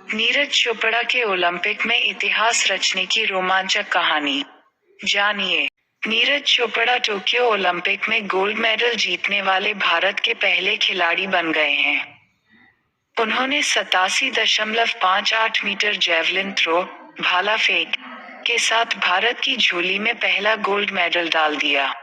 नीरज चोपड़ा के ओलंपिक में इतिहास रचने की रोमांचक कहानी जानिए। नीरज चोपड़ा टोक्यो ओलंपिक में गोल्ड मेडल जीतने वाले भारत के पहले खिलाड़ी बन गए हैं। उन्होंने 87.58 मीटर जैवलिन थ्रो, भाला फेंक के साथ भारत की झोली में पहला गोल्ड मेडल डाल दिया।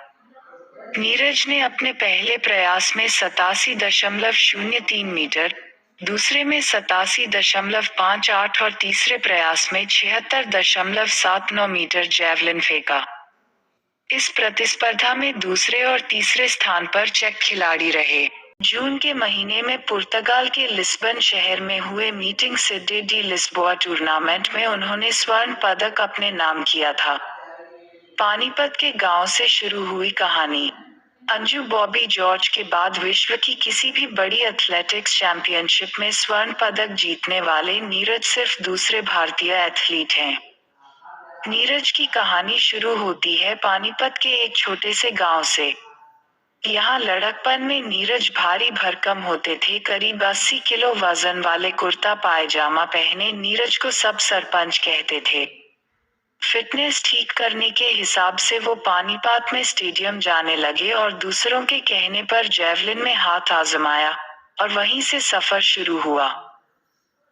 नीरज ने अपने पहले प्रयास में 87.03 मीटर, दूसरे में 87.58 और तीसरे प्रयास में 76.79 मीटर जैवलिन फेंका। इस प्रतिस्पर्धा में दूसरे और तीसरे स्थान पर चेक खिलाड़ी रहे। जून के महीने में पुर्तगाल के लिस्बन शहर में हुए मीटिंग सिडे डी लिस्बोआ टूर्नामेंट में उन्होंने स्वर्ण पदक अपने नाम किया था। पानीपत के गांव से शुरू हुई कहानी। अंजू बॉबी जॉर्ज के बाद विश्व की किसी भी बड़ी एथलेटिक्स चैंपियनशिप में स्वर्ण पदक जीतने वाले नीरज सिर्फ दूसरे भारतीय एथलीट हैं। नीरज की कहानी शुरू होती है पानीपत के एक छोटे से गांव से। यहाँ लड़कपन में नीरज भारी भरकम होते थे। करीब 80 किलो वजन वाले कुर्ता पायजामा पहने नीरज को सब सरपंच कहते थे। फिटनेस ठीक करने के हिसाब से वो पानीपत में स्टेडियम जाने लगे और दूसरों के कहने पर जैवलिन में हाथ आजमाया, और वहीं से सफर शुरू हुआ।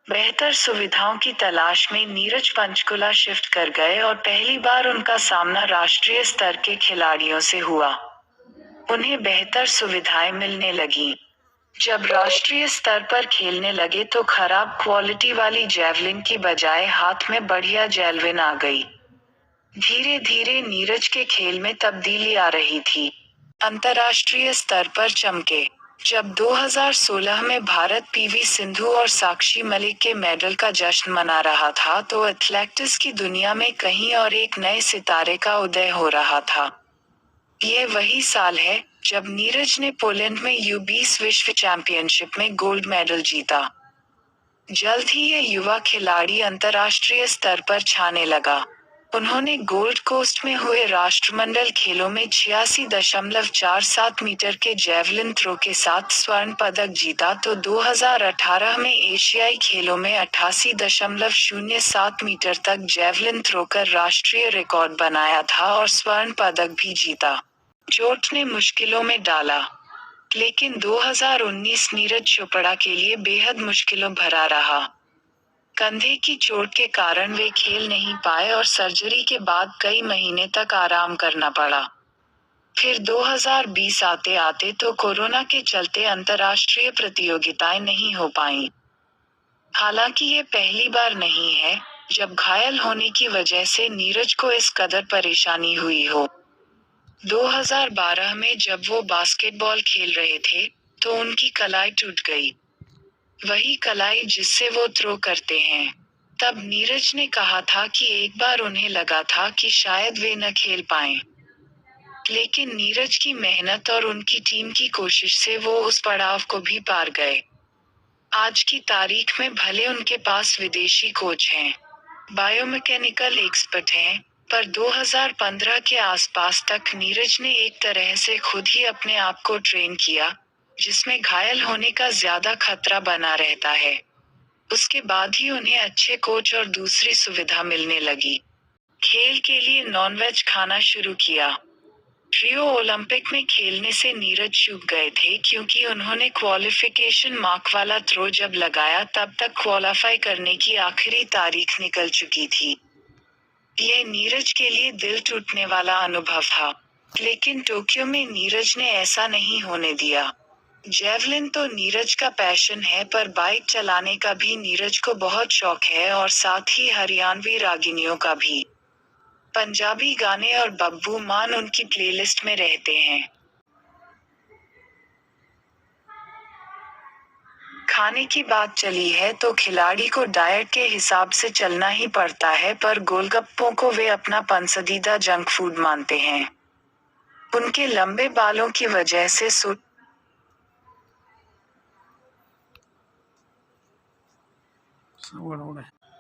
बेहतर सुविधाओं की तलाश में नीरज पंचकुला शिफ्ट कर गए और पहली बार उनका सामना राष्ट्रीय स्तर के खिलाड़ियों से हुआ। उन्हें बेहतर सुविधाएं मिलने लगीं। जब राष्ट्रीय स्तर पर खेलने लगे तो खराब क्वालिटी वाली जैवलिन की बजाय हाथ में बढ़िया जैवलिन आ गई। धीरे धीरे नीरज के खेल में तब्दीली आ रही थी। अंतर्राष्ट्रीय स्तर पर चमके। जब 2016 में भारत पीवी सिंधु और साक्षी मलिक के मेडल का जश्न मना रहा था तो एथलेटिक्स की दुनिया में कहीं और एक नए सितारे का उदय हो रहा था। ये वही साल है जब नीरज ने पोलैंड में U20 विश्व चैंपियनशिप में गोल्ड मेडल जीता। जल्द ही ये युवा खिलाड़ी अंतर्राष्ट्रीय स्तर पर छाने लगा। उन्होंने गोल्ड कोस्ट में हुए राष्ट्रमंडल खेलों में 86.47 मीटर के जैवलिन थ्रो के साथ स्वर्ण पदक जीता तो 2018 में एशियाई खेलों में 88.07 मीटर तक जैवलिन थ्रो कर राष्ट्रीय रिकॉर्ड बनाया था और स्वर्ण पदक भी जीता। चोट ने मुश्किलों में डाला, लेकिन 2019 नीरज चोपड़ा के लिए बेहद मुश्किलों भरा रहा। कंधे की चोट के कारण वे खेल नहीं पाए और सर्जरी के बाद कई महीने तक आराम करना पड़ा। फिर 2020 आते आते तो कोरोना के चलते अंतर्राष्ट्रीय प्रतियोगिताएं नहीं हो पाईं। हालांकि ये पहली बार नहीं है जब घायल होने की वजह से नीरज को इस कदर परेशानी हुई हो। 2012 में जब वो बास्केटबॉल खेल रहे थे तो उनकी कलाई टूट गई, वही कलाई जिससे वो थ्रो करते हैं। तब नीरज ने कहा था कि एक बार उन्हें लगा था कि शायद वे न खेल पाएं। लेकिन नीरज की मेहनत और उनकी टीम की कोशिश से वो उस पड़ाव को भी पार गए। आज की तारीख में भले उनके पास विदेशी कोच हैं, बायोमैकेनिकल एक्सपर्ट हैं, पर 2015 के आसपास तक नीरज ने एक तरह से खुद ही अपने आप को ट्रेन किया, जिसमें घायल होने का ज्यादा खतरा बना रहता है। उसके बाद ही उन्हें अच्छे कोच और दूसरी सुविधा मिलने लगी। खेल के लिए नॉनवेज खाना शुरू किया। रियो ओलंपिक में खेलने से नीरज चूक गए थे क्योंकि उन्होंने क्वालिफिकेशन मार्क वाला थ्रो जब लगाया तब तक क्वालिफाई करने की आखिरी तारीख निकल चुकी थी। यह नीरज के लिए दिल टूटने वाला अनुभव था, लेकिन टोक्यो में नीरज ने ऐसा नहीं होने दिया। जैवलिन तो नीरज का पैशन है, पर बाइक चलाने का भी नीरज को बहुत शौक है और साथ ही हरियाणवी रागिनियों का भी। पंजाबी गाने और बब्बू मान उनकी प्लेलिस्ट में रहते हैं। खाने की बात चली है तो खिलाड़ी को डाइट के हिसाब से चलना ही पड़ता है, पर गोलगप्पों को वे अपना पसंदीदा जंक फूड मानते हैं। उनके लंबे बालों की वजह से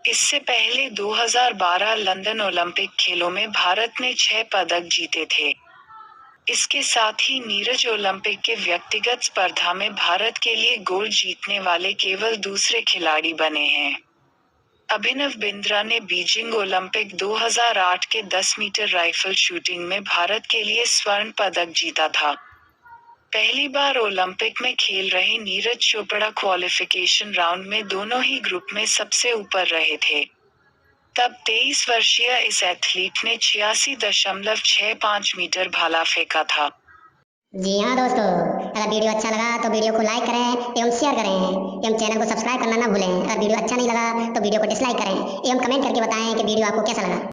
इससे पहले 2012 लंदन ओलंपिक खेलों में भारत ने 6 पदक जीते थे। इसके साथ ही नीरज ओलंपिक के व्यक्तिगत स्पर्धा में भारत के लिए गोल्ड जीतने वाले केवल दूसरे खिलाड़ी बने हैं। अभिनव बिंद्रा ने बीजिंग ओलंपिक 2008 के 10 मीटर राइफल शूटिंग में भारत के लिए स्वर्ण पदक जीता था। पहली बार ओलंपिक में खेल रहे नीरज चोपड़ा क्वालिफिकेशन राउंड में दोनों ही ग्रुप में सबसे ऊपर रहे थे। तब 23 वर्षीय इस एथलीट ने 86.65 मीटर भाला फेंका था। जी हाँ दोस्तों, अगर वीडियो अच्छा लगा तो वीडियो को लाइक करें एवं शेयर करें एवं चैनल को सब्सक्राइब करना ना भूलें। अगर वीडियो अच्छा नहीं लगा तो वीडियो को डिसलाइक करें एवं कमेंट करके बताएं कि वीडियो आपको कैसा लगा।